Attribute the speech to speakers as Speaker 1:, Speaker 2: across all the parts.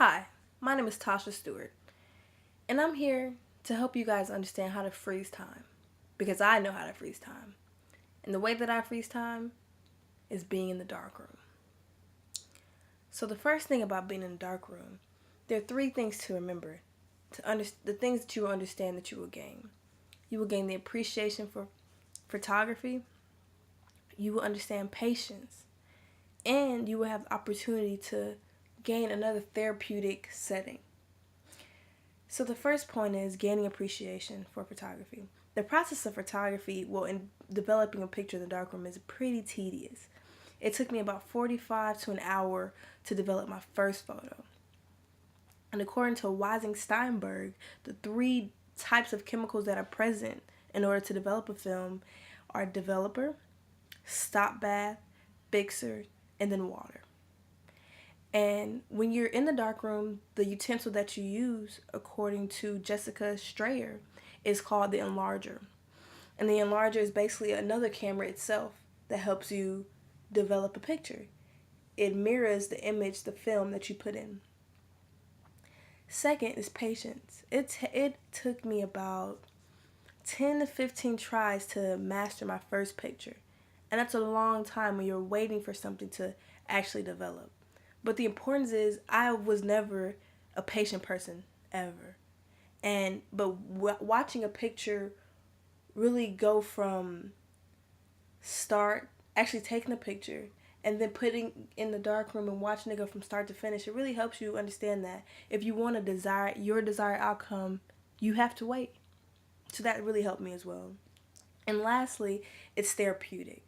Speaker 1: Hi, my name is Tasha Stewart, and I'm here to help you guys understand how to freeze time because I know how to freeze time. And the way that I freeze time is being in the dark room. So, the first thing about being in the dark room, there are three things to remember the things that you will understand that you will gain. You will gain the appreciation for photography, you will understand patience, and you will have the opportunity to gain another therapeutic setting. So the first point is gaining appreciation for photography. The process of photography, in developing a picture in the darkroom, is pretty tedious. It took me about 45 to an hour to develop my first photo. And according to Weising Steinberg, the three types of chemicals that are present in order to develop a film are developer, stop bath, fixer, and then water. And when you're in the darkroom, the utensil that you use, according to Jessica Strayer, is called the enlarger. And the enlarger is basically another camera itself that helps you develop a picture. It mirrors the image, the film that you put in. Second is patience. It took me about 10 to 15 tries to master my first picture. And that's a long time when you're waiting for something to actually develop. But the importance is I was never a patient person ever. But watching a picture really go from start, actually taking a picture, and then putting in the dark room and watching it go from start to finish, it really helps you understand that if you want your desired outcome, you have to wait. So that really helped me as well. And lastly, it's therapeutic.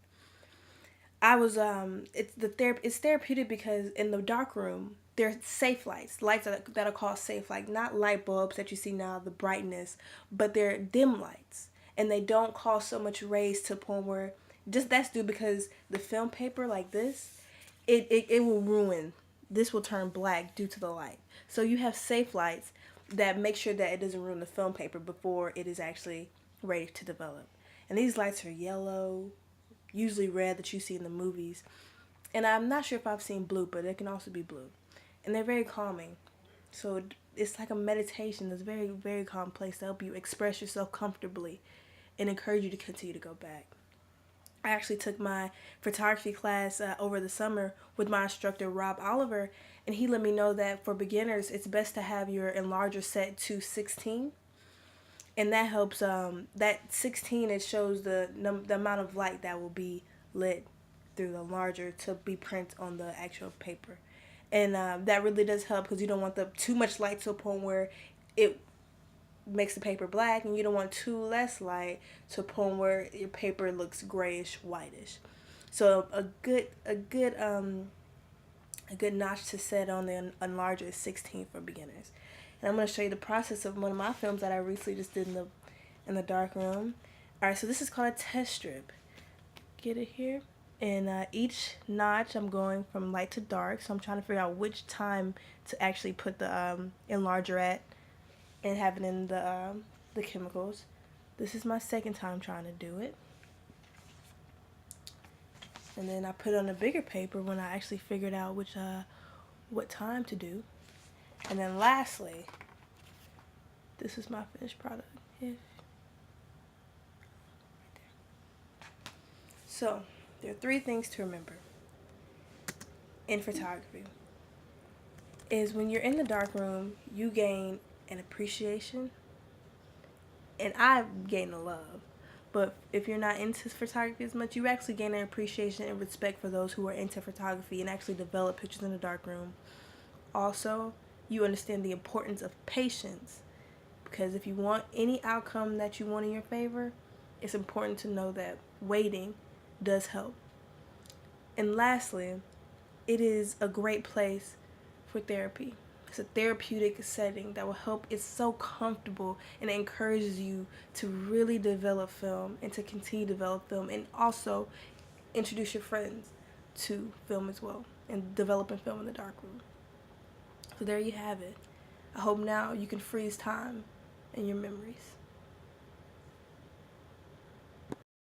Speaker 1: It's therapeutic because in the dark room there's safe lights that are called safe, like not light bulbs that you see now, the brightness, but they're dim lights, and they don't cause so much rays to a point where just that's due because the film paper like this, it will ruin. This will turn black due to the light. So you have safe lights that make sure that it doesn't ruin the film paper before it is actually ready to develop. And these lights are yellow, usually red that you see in the movies. And I'm not sure if I've seen blue, but it can also be blue. And they're very calming. So it's like a meditation. It's a very, very calm place to help you express yourself comfortably and encourage you to continue to go back. I actually took my photography class over the summer with my instructor, Rob Oliver, and he let me know that for beginners, it's best to have your enlarger set to 16. And that helps, that 16, it shows the amount of light that will be lit through the enlarger to be printed on the actual paper. And that really does help because you don't want too much light to a point where it makes the paper black, and you don't want too less light to a point where your paper looks grayish, whitish. So a good notch to set on the enlarger is 16 for beginners. And I'm going to show you the process of one of my films that I recently just did in the dark room. Alright, so this is called a test strip. Get it here? And each notch I'm going from light to dark, so I'm trying to figure out which time to actually put the enlarger at and have it in the chemicals. This is my second time trying to do it. And then I put it on a bigger paper when I actually figured out what time to do. And then lastly, this is my finished product. So, there are three things to remember in photography. Is when you're in the dark room, you gain an appreciation, and I gain a love. But if you're not into photography as much, you actually gain an appreciation and respect for those who are into photography and actually develop pictures in the dark room. Also, you understand the importance of patience, because if you want any outcome that you want in your favor, it's important to know that waiting does help. And lastly, it is a great place for therapy. It's a therapeutic setting that will help. It's so comfortable, and it encourages you to really develop film and to continue to develop film, and also introduce your friends to film as well and developing film in the dark room. So there you have it. I hope now you can freeze time in your memories.